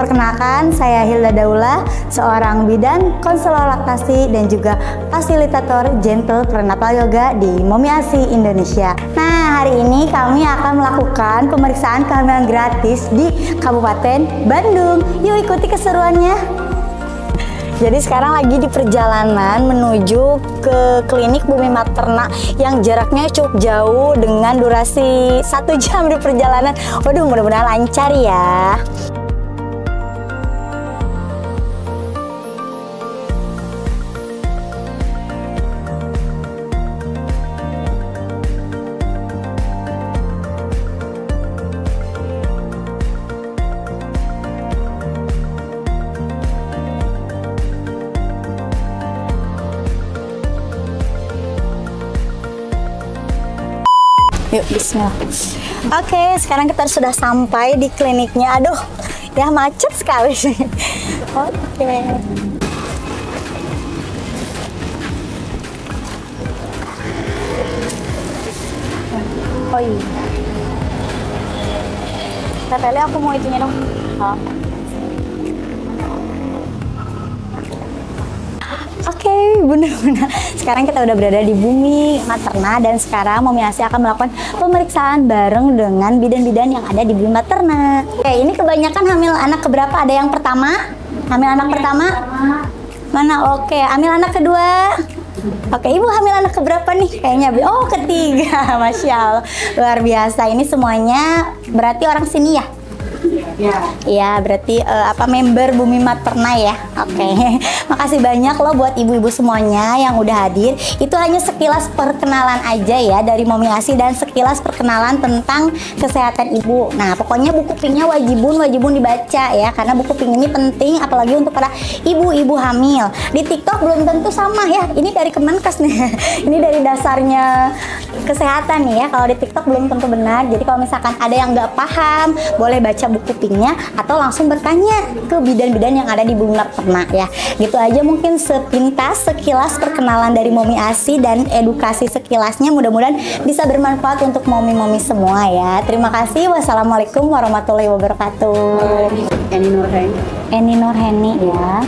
Perkenalkan, saya Hilda Daula, seorang bidan, konselor laktasi dan juga fasilitator gentle prenatal yoga di Mommy ASI Indonesia. Nah, hari ini kami akan melakukan pemeriksaan kehamilan gratis di Kabupaten Bandung. Yuk ikuti keseruannya. Jadi sekarang lagi di perjalanan menuju ke klinik Bumi Materna yang jaraknya cukup jauh dengan durasi 1 jam di perjalanan. Waduh, mudah-mudahan lancar ya. Yuk, bismillah. Oke, sekarang kita sudah sampai di kliniknya. Aduh, ya macet sekali sih. Oke. Oh iya. Katanya aku mau itunya dong. Oh. Oke, benar-benar. Sekarang kita udah berada di Bumi Materna dan sekarang Mommy ASI akan melakukan pemeriksaan bareng dengan bidan-bidan yang ada di Bumi Materna. Oke, ini kebanyakan hamil anak keberapa? Ada yang pertama? Hamil anak pertama? Mana? Oke, hamil anak kedua? Oke, ibu hamil anak keberapa nih? Kayaknya, oh ketiga, Masya Allah. Luar biasa, ini semuanya berarti orang sini ya? Ya, berarti member Bumi Materna ya. Oke. Makasih banyak loh buat ibu-ibu semuanya yang udah hadir. Itu hanya sekilas perkenalan aja ya dari Mommy ASI dan sekilas perkenalan tentang kesehatan ibu. Nah, pokoknya buku pinknya wajibun dibaca ya, karena buku pink ini penting apalagi untuk para ibu-ibu hamil. Di TikTok belum tentu sama ya. Ini dari Kemenkes nih. Ini dari dasarnya kesehatan nih ya. Kalau di TikTok belum tentu benar. Jadi kalau misalkan ada yang nggak paham, boleh baca buku pinknya atau langsung bertanya ke bidan-bidan yang ada di Bumi Materna ya. Gitu aja mungkin sepintas sekilas perkenalan dari Mommy ASI dan edukasi sekilasnya, mudah-mudahan bisa bermanfaat untuk mommy-mommy semua ya. Terima kasih. Wassalamualaikum warahmatullahi wabarakatuh. Eni Nurheni ya.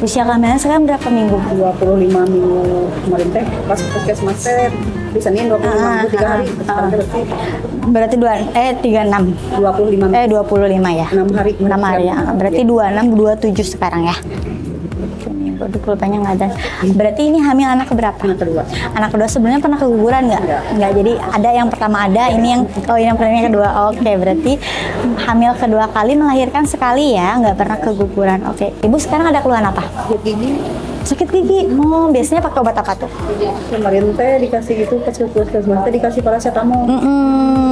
Usia kehamilan sekarang berapa minggu? 25 minggu kemarin teh pas puskesmas teh disenin 25 minggu 3 hari. Berarti 36. 25 ya. 6 hari. 6 hari ya. Berarti 26 27 sekarang ya. Waduh, pulpanya nggak ada. Berarti ini hamil anak keberapa? Anak kedua. Anak kedua. Sebelumnya pernah keguguran nggak? Nggak. Jadi ada yang pertama ada, ini yang kedua. Oke, berarti hamil kedua kali melahirkan sekali ya, nggak pernah keguguran. Oke. Ibu sekarang ada keluhan apa? Sakit gigi. Oh, biasanya pakai obat apa tuh? Kemarin teh dikasih gitu pas puskesmas teh dikasih paracetamol.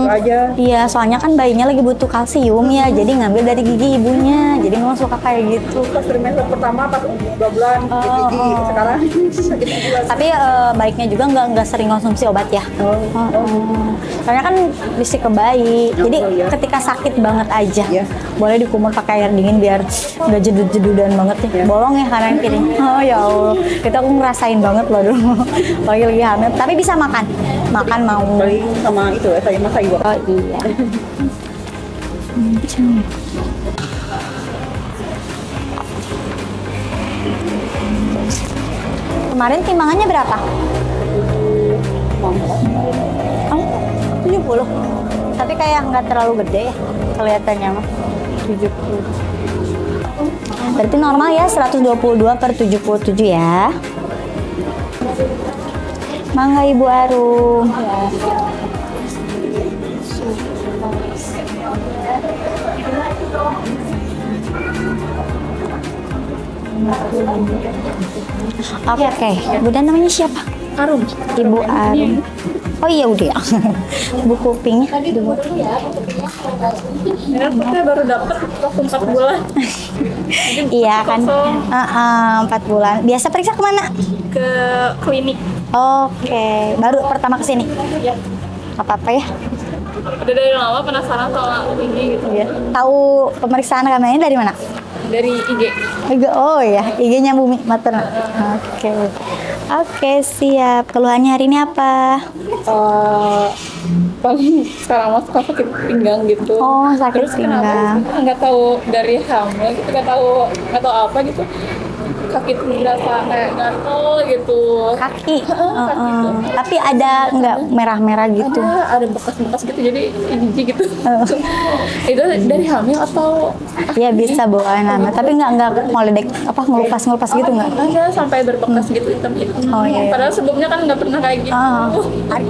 Aja. Iya, soalnya kan bayinya lagi butuh kalsium ya, jadi ngambil dari gigi ibunya. Jadi memang suka kayak gitu. Pas trimester pertama pas 2 bulan gigi. Sekarang sakit gigi. Tapi baiknya juga nggak sering konsumsi obat ya. Soalnya kan bisa ke bayi. Jadi ketika sakit banget aja, boleh dikumur pakai air dingin biar nggak jedud-jedudan banget ya. Bolong ya kanan kiri. Oh ya Allah, kita aku ngerasain banget loh dulu. Lagi hamil. Tapi bisa makan mau. Sama itu saya masak juga. Oh iya. Kemarin timbangannya berapa? 70. Tapi kayak nggak terlalu gede ya kelihatannya mah. 70. Berarti normal ya 122/77 ya. Mangga Ibu Arum. Oke. Bunda namanya siapa? Arum. Ibu Arum. Oh iya udah ya. Buku pinknya. Ini baru dapat waktu 4 bulan. Iya kan. 4 bulan. Biasa periksa kemana? Ke klinik. Oke. Baru pertama kesini? Iya. Apa-apa ya. Udah dari lama penasaran soal ini gitu. Iya. Tahu pemeriksaan kehamilannya dari mana? Dari IG. Oh ya, IG-nya Bumi Materna. Oke, siap. Keluhannya hari ini apa? paling sekarang mas sakit pinggang gitu. Oh, sakit Terus pinggang. kenapa nggak tahu dari hamil gitu, nggak tahu apa gitu, kaki tuh berasa kayak gatel gitu. Kaki. Kaki tuh. Tapi ada nggak merah-merah gitu? Ada bekas-bekas gitu, jadi jijik gitu. Itu dari hamil atau Ya bisa bawaan lama, tapi nggak ngeledek apa ngelupas gitu nggak? ada sampai berbekas gitu hitam-hitam. Oh, iya. Padahal sebelumnya kan nggak pernah kayak gitu.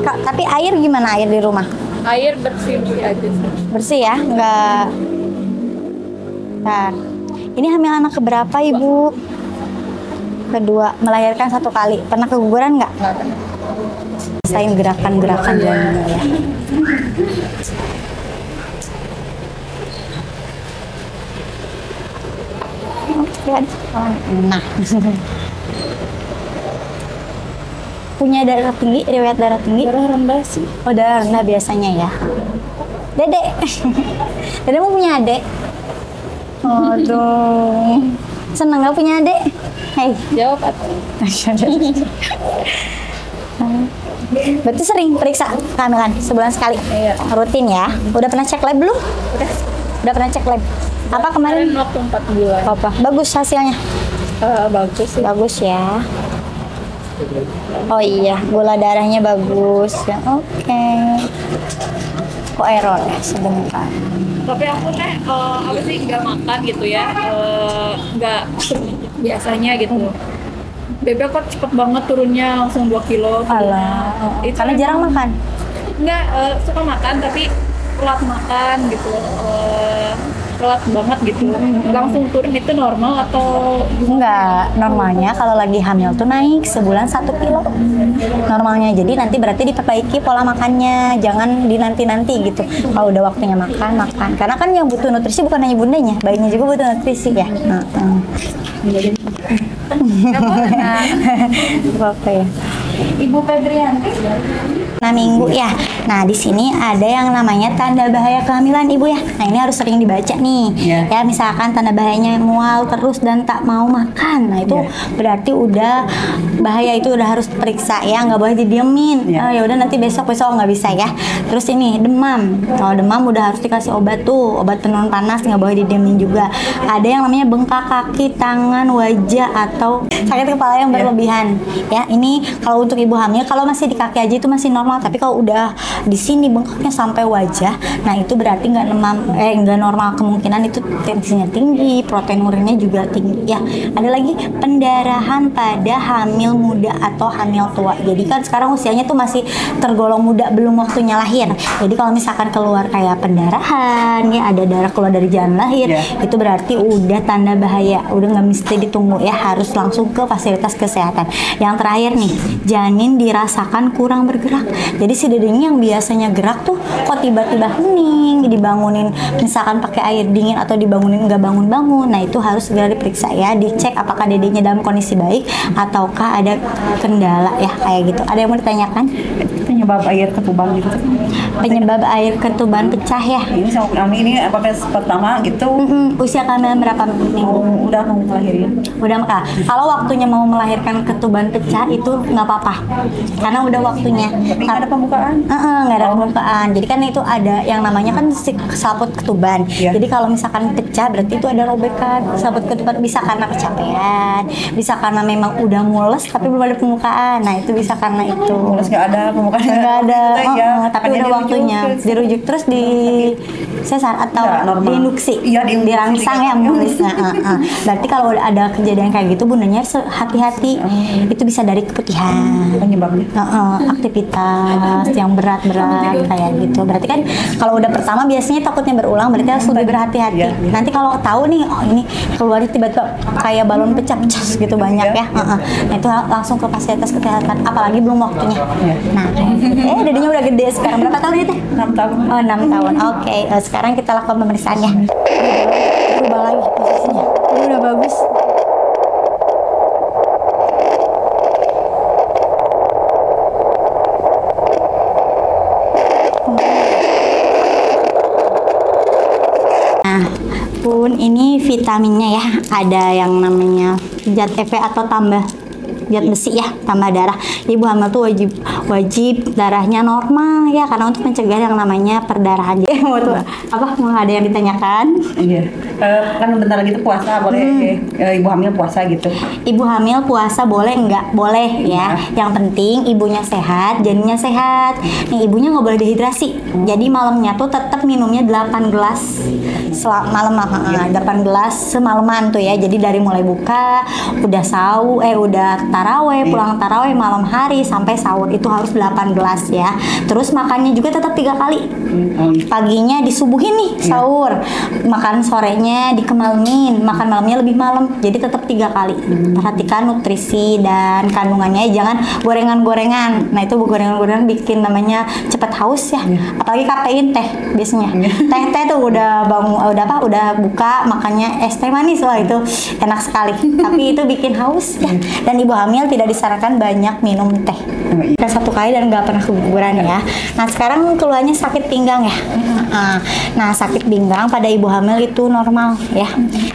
Tapi air gimana air di rumah? Air bersih aja sih. Bersih ya, nggak. Bentar. Ini hamil anak keberapa ibu? Kedua, melahirkan 1 kali. Pernah keguguran nggak? Nggak kan. Rasain gerakan-gerakan janinnya ya. Nah. Punya darah tinggi, riwayat darah tinggi? Darah rendah sih. Oh, darah rendah biasanya ya. Dedek. Dedek mau punya adik? Aduh. Seneng gak punya adik? Hei. Jawab atau? Berarti sering periksa kehamilan sebulan sekali? Iya. Rutin ya? Udah pernah cek lab belum? Udah pernah cek lab? Apa kemarin? Waktu 4 bulan. Apa? Bagus hasilnya? Bagus sih. Bagus ya. Oh iya, gula darahnya bagus ya. Oke. Kok error ya sebentar? Tapi aku apa sih nggak makan gitu ya, nggak biasanya gitu. Bebek kok cepet banget turunnya, langsung 2 kilo. Alah, Itu karena jarang makan. Nggak suka makan tapi telat makan gitu, telat banget gitu. Langsung turun itu normal atau Enggak, normalnya kalau lagi hamil tuh naik sebulan 1 kilo normalnya. Jadi nanti berarti diperbaiki pola makannya, jangan dinanti-nanti gitu. Kalau udah waktunya makan. Karena kan yang butuh nutrisi bukan hanya bundanya, bayinya juga butuh nutrisi ya. Apa ya? Ibu Febrianti. Nah, minggu ya. Nah, di sini ada yang namanya tanda bahaya kehamilan ibu ya. Nah, ini harus sering dibaca nih. Ya, misalkan tanda bahayanya mual terus dan tak mau makan. Nah, itu berarti udah bahaya, itu udah harus periksa ya, nggak boleh didiemin. Ya udah nanti besok nggak bisa ya. Terus ini demam. Kalau demam udah harus dikasih obat tuh, obat penurun panas, nggak boleh didiemin juga. Ada yang namanya bengkak kaki, tangan, wajah atau sakit kepala yang berlebihan. Ya, ini kalau untuk ibu hamil, kalau masih di kaki aja itu masih normal, tapi kalau udah di sini bengkaknya sampai wajah, nah itu berarti nggak normal, kemungkinan itu tensinya tinggi, protein urinnya juga tinggi ya. Ada lagi pendarahan pada hamil muda atau hamil tua. Jadi kan sekarang usianya tuh masih tergolong muda, belum waktunya lahir. Jadi kalau misalkan keluar kayak pendarahan ya, ada darah keluar dari jalan lahir, itu berarti udah tanda bahaya, udah nggak mesti ditunggu ya, harus langsung ke fasilitas kesehatan. Yang terakhir nih, janin dirasakan kurang bergerak. Jadi si dedenya yang biasanya gerak tuh kok tiba-tiba hening, dibangunin misalkan pakai air dingin atau dibangunin nggak bangun-bangun. Nah, itu harus segera diperiksa ya, dicek apakah dedenya dalam kondisi baik ataukah ada kendala ya, kayak gitu. Ada yang mau ditanyakan? penyebab air ketuban gitu? Penyebab air ketuban pecah ya. Ini sama kami ini apakah pertama gitu? Usia kehamilan berapa minggu? Udah mau melahirin. Udah Kak. Kalau waktunya mau melahirkan ketuban pecah itu nggak apa-apa, karena udah waktunya. Tapi nggak ada pembukaan? Nggak ada pembukaan. Jadi kan itu ada yang namanya kan selaput ketuban. Jadi kalau misalkan pecah berarti itu ada robekan. Selaput ketuban bisa karena kecapean, bisa karena memang udah mules tapi belum ada pembukaan. Nah, itu bisa karena itu. Mules nggak ada pembukaan? Nggak ada. Tapi Makanya udah waktunya dirujuk terus di sesar atau diinduksi, dirangsang ya mulisnya. Berarti kalau ada kejadian kayak gitu, bundanya harus hati-hati. Itu bisa dari keputihan, penyebabnya. Aktivitas yang berat-berat kayak gitu. Berarti kan kalau udah pertama biasanya takutnya berulang, berarti harus lebih berhati-hati. Nanti kalau tahu nih, oh ini keluarnya tiba-tiba kayak balon pecah-pecah gitu banyak ya. Nah, itu langsung ke fasilitas kesehatan, apalagi belum waktunya. Nah, dedenya udah gede sekarang. Berapa tahun itu? 6 tahun. Oh, 6 tahun. Oke, sekarang kita lakukan pemeriksaannya. Berubah lagi posisinya. Ini udah bagus. Nah, pun ini vitaminnya ya. Ada yang namanya zat EV atau tambah zat besi ya, tambah darah. Ibu hamil tuh wajib darahnya normal ya, karena untuk mencegah yang namanya perdarahan. Jadi mau tuh apa? Mau ada yang ditanyakan? Iya. Kan bentar lagi tuh puasa, boleh ibu hamil puasa gitu. Ibu hamil puasa boleh nggak? Boleh ya. Yang penting ibunya sehat, janinnya sehat. Nih ibunya nggak boleh dehidrasi. Jadi malamnya tuh tetap minumnya 8 gelas malam, 8 gelas semalaman tuh ya. Jadi dari mulai buka, udah taraweh, pulang taraweh malam hari sampai sahur itu harus 8 gelas ya. Terus makannya juga tetap 3 kali. Paginya disubuhin nih sahur, makan sorenya dikemalemin, makan malamnya lebih malam. Jadi tetap 3 kali. Perhatikan nutrisi dan kandungannya, jangan gorengan-gorengan. Nah itu gorengan-gorengan bikin namanya cepat haus ya. Apalagi kafein teh biasanya. Teh tuh udah buka makannya es teh manis, wah itu enak sekali. Tapi itu bikin haus ya. Dan ibu hamil tidak disarankan banyak minum teh. Kan 1 kali dan nggak pernah keguguran ya. Nah sekarang keluarnya sakit pinggang ya. Nah sakit pinggang pada ibu hamil itu normal ya.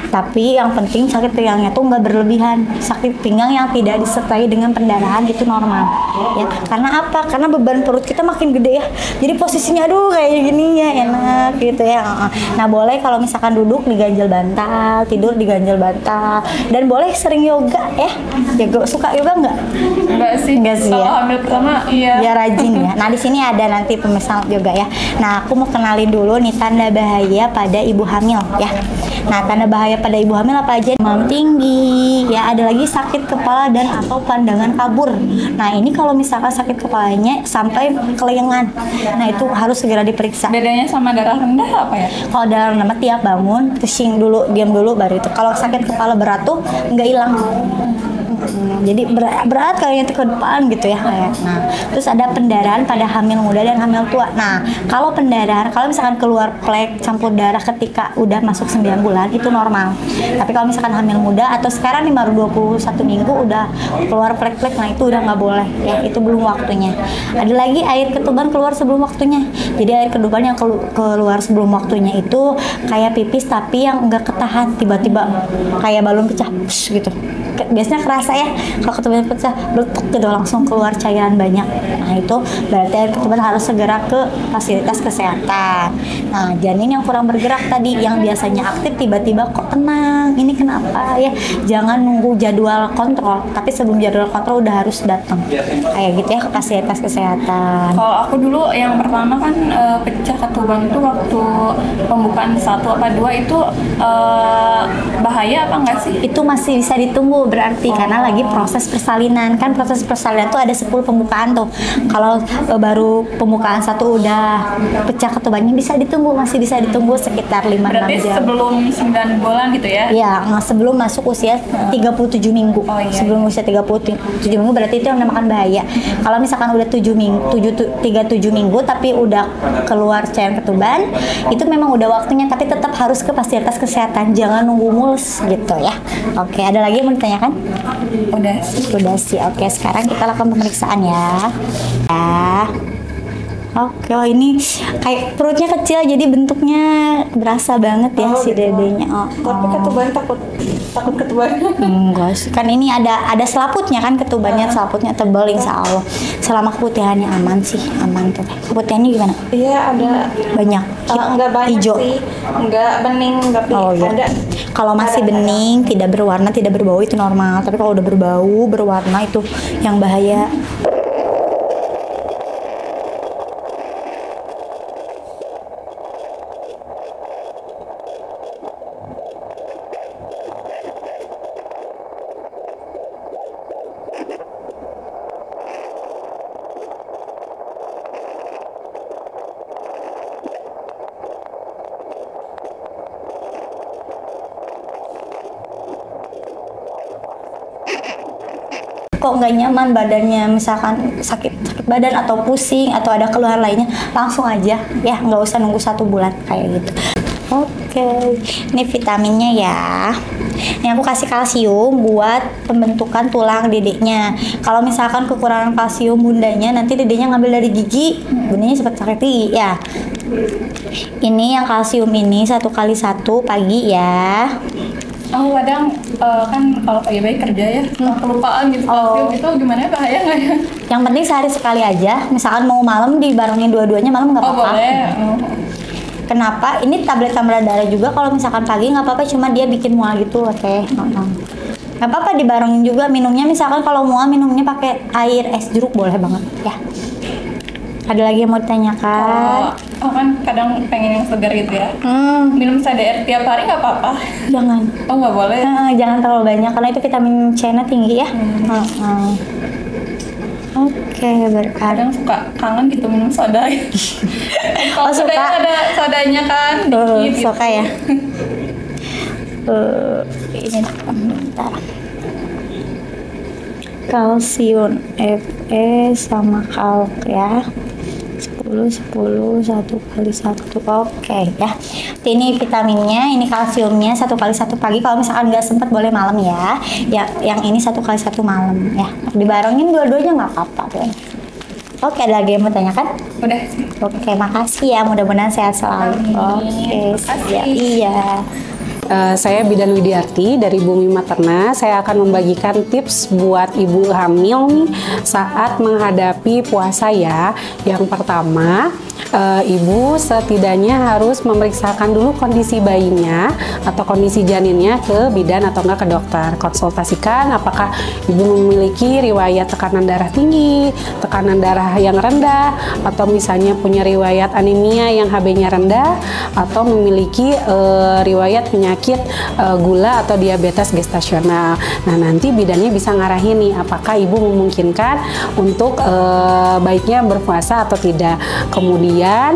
Tapi yang penting sakit pinggangnya tuh nggak berlebihan. Sakit pinggang yang tidak disertai dengan pendarahan itu normal ya. Karena apa? Karena beban perut kita makin gede ya. Jadi posisinya aduh kayak gini ya enak gitu ya. Nah boleh kalau misalkan duduk diganjel bantal, tidur diganjel bantal, dan boleh sering yoga ya. Suka yoga nggak? Enggak sih. Kalau Ya. hamil pertama iya. Biar rajin ya. Nah di sini ada nanti pemirsa yoga ya. Nah aku mau kenalin dulu nih tanda bahaya pada ibu hamil ya. Nah tanda bahaya pada ibu hamil apa aja? Demam tinggi ya. Ada lagi sakit kepala dan atau pandangan kabur. Nah ini kalau misalkan sakit kepalanya sampai kelengan, nah itu harus segera diperiksa. Bedanya sama darah rendah apa ya? Kalau darah rendah tiap bangun, pusing dulu, diam dulu baru itu. Kalau sakit kepala berat tuh nggak hilang. Jadi berat kayaknya ke depan gitu ya. Nah, terus ada pendarahan pada hamil muda dan hamil tua. Nah, kalau pendarahan, kalau misalkan keluar plek campur darah ketika udah masuk 9 bulan itu normal. Tapi kalau misalkan hamil muda atau sekarang nih baru 21 minggu udah keluar plek-plek, nah itu udah nggak boleh ya, itu belum waktunya. Ada lagi air ketuban keluar sebelum waktunya. Jadi air ketuban yang keluar sebelum waktunya itu kayak pipis tapi yang nggak ketahan, tiba-tiba kayak balon pecah gitu. Biasanya kerasa ya kalau ketuban pecah meletup gitu langsung keluar cairan banyak. Nah itu berarti air ketuban harus segera ke fasilitas kesehatan. Nah janin yang kurang bergerak tadi yang biasanya aktif tiba-tiba kok tenang, ini kenapa ya? Jangan nunggu jadwal kontrol, tapi sebelum jadwal kontrol udah harus datang kayak gitu ya ke fasilitas kesehatan. Kalau aku dulu yang pertama kan pecah ketuban itu waktu pembukaan 1 apa 2 itu bahaya apa enggak sih? Itu masih bisa ditunggu berarti karena lagi proses persalinan. Kan proses persalinan tuh ada 10 pembukaan tuh. Kalau baru pembukaan 1 udah pecah ketubannya bisa ditunggu, masih bisa ditunggu sekitar 5-6 Berarti jam. sebelum 9 bulan gitu ya? Iya, sebelum masuk usia 37 minggu. Oh, iya. Sebelum usia 37 minggu berarti itu yang dinamakan bahaya. Kalau misalkan udah 37 minggu tapi udah keluar cairan ketuban, itu memang udah waktunya, tapi tetap harus ke fasilitas kesehatan. Jangan nunggu mulus gitu ya. Oke, ada lagi yang mau ditanyakan? Udah sih. Oke, sekarang kita lakukan pemeriksaan ya. Oke, oh ini kayak perutnya kecil jadi bentuknya berasa banget ya si dedenya. Tapi ketuban takut ketuban. Enggak sih, kan ini ada selaputnya kan ketubannya, selaputnya tebal insya Allah. Selama keputihannya aman sih, aman tuh. Keputihannya gimana? Iya ada Banyak. enggak banyak Hijau. sih, enggak bening tapi Oh iya. ada. Kalau masih bening, tidak berwarna, tidak berbau itu normal. Tapi kalau udah berbau, berwarna itu yang bahaya. Kok nggak nyaman badannya, misalkan sakit badan atau pusing atau ada keluhan lainnya, langsung aja ya, nggak usah nunggu 1 bulan kayak gitu. Oke, ini vitaminnya ya. Ini aku kasih kalsium buat pembentukan tulang dedeknya. Kalau misalkan kekurangan kalsium bundanya, nanti dedeknya ngambil dari gigi, bundanya cepat sakit gigi ya. Ini yang kalsium ini 1 kali 1 pagi ya. Oh, kadang kan kalau kayak bayi kerja ya, kelupaan gitu kalsium itu gimana, bahaya nggak ya? Yang penting sehari sekali aja. Misalkan mau malam dibarengin dua-duanya malam nggak Oh, apa-apa. boleh. Kenapa? Ini tablet tambahan darah juga. Kalau misalkan pagi nggak apa-apa, cuma dia bikin mual gitu loh teh. Nggak apa-apa dibarengin juga minumnya. Misalkan kalau mual minumnya pakai air es jeruk boleh banget ya. Ada lagi yang mau ditanyakan? Oh, kan kadang pengen yang segar gitu ya. Minum CDR tiap hari nggak apa-apa? Jangan. Oh, nggak boleh. Jangan terlalu banyak karena itu vitamin C-nya tinggi ya. Oke, berarti Kadang suka kangen gitu minum soda. Oh, suka? Ada sodanya kan dikit gitu. Suka ya. Ini bentar. Kalsium Fe sama kalk ya. 10 1 kali 1. Oke ya. Ini vitaminnya, ini kalsiumnya 1 kali 1 pagi. Kalau misalkan nggak sempat boleh malam ya. Yang ini 1 kali 1 malam ya. Dibarengin dua-duanya nggak apa-apa tuh. Oke, ada lagi yang mau tanyakan? Udah. Oke, makasih ya. Mudah-mudahan sehat selalu. Oke, siap. Iya. Saya Bidan Widiarti dari Bumi Materna. Saya akan membagikan tips buat ibu hamil nih saat menghadapi puasa ya. Yang pertama, ibu setidaknya harus memeriksakan dulu kondisi bayinya atau kondisi janinnya ke bidan atau enggak ke dokter. Konsultasikan apakah ibu memiliki riwayat tekanan darah tinggi, tekanan darah yang rendah, atau misalnya punya riwayat anemia yang HB-nya rendah, atau memiliki riwayat penyakit gula atau diabetes gestasional. Nah, nanti bidannya bisa ngarahin nih apakah ibu memungkinkan untuk baiknya berpuasa atau tidak. Kemudian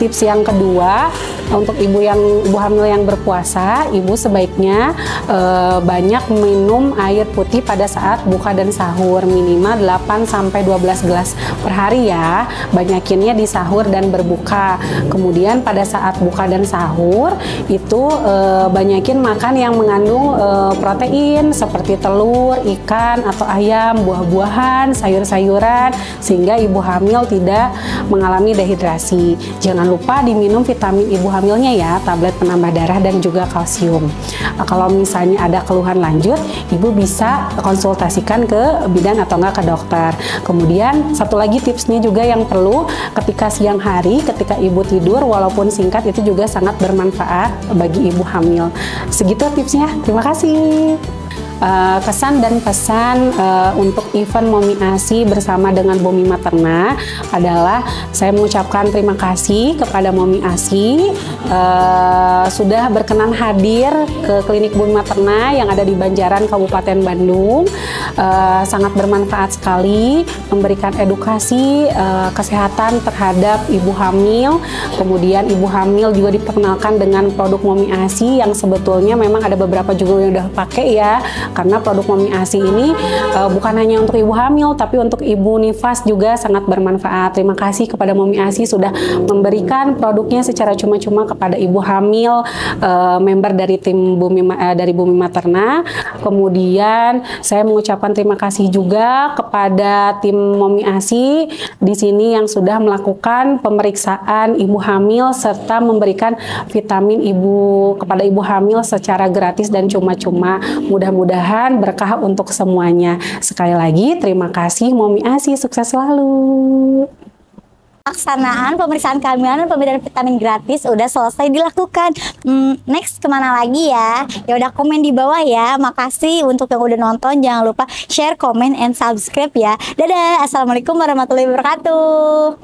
tips yang kedua, untuk ibu hamil yang berpuasa, ibu sebaiknya banyak minum air putih pada saat buka dan sahur, minimal 8 sampai 12 gelas per hari ya. Banyakinnya di sahur dan berbuka. Kemudian pada saat buka dan sahur itu banyakin makan yang mengandung protein seperti telur, ikan atau ayam, buah-buahan, sayur-sayuran, sehingga ibu hamil tidak mengalami dehidrasi. Jangan lupa diminum vitamin ibu hamilnya ya, tablet penambah darah dan juga kalsium. Kalau misalnya ada keluhan lanjut, ibu bisa konsultasikan ke bidan atau enggak ke dokter. Kemudian satu lagi tipsnya juga yang perlu, ketika siang hari, ketika ibu tidur walaupun singkat itu juga sangat bermanfaat bagi ibu hamil. Segitu tipsnya. Terima kasih. Kesan dan pesan untuk event Momi ASI bersama dengan Bumi Materna adalah saya mengucapkan terima kasih kepada Momi ASI sudah berkenan hadir ke klinik Bumi Materna yang ada di Banjaran, Kabupaten Bandung. Sangat bermanfaat sekali, memberikan edukasi kesehatan terhadap ibu hamil. Kemudian ibu hamil juga diperkenalkan dengan produk Momi ASI yang sebetulnya memang ada beberapa juga yang udah pakai ya. Karena produk Momi ASI ini bukan hanya untuk ibu hamil, tapi untuk ibu nifas juga sangat bermanfaat. Terima kasih kepada Momi ASI sudah memberikan produknya secara cuma-cuma kepada ibu hamil member dari tim dari Bumi Materna. Kemudian saya mengucapkan terima kasih juga kepada tim Momi ASI di sini yang sudah melakukan pemeriksaan ibu hamil serta memberikan vitamin ibu kepada ibu hamil secara gratis dan cuma-cuma. Mudah-mudahan berkah untuk semuanya. Sekali lagi terima kasih Momi ASI, sukses selalu. Pelaksanaan pemeriksaan kehamilan dan pemberian vitamin gratis udah selesai dilakukan. Next kemana lagi ya? Ya udah komen di bawah ya. Makasih untuk yang udah nonton. Jangan lupa share, comment, and subscribe ya. Dadah. Assalamualaikum warahmatullahi wabarakatuh.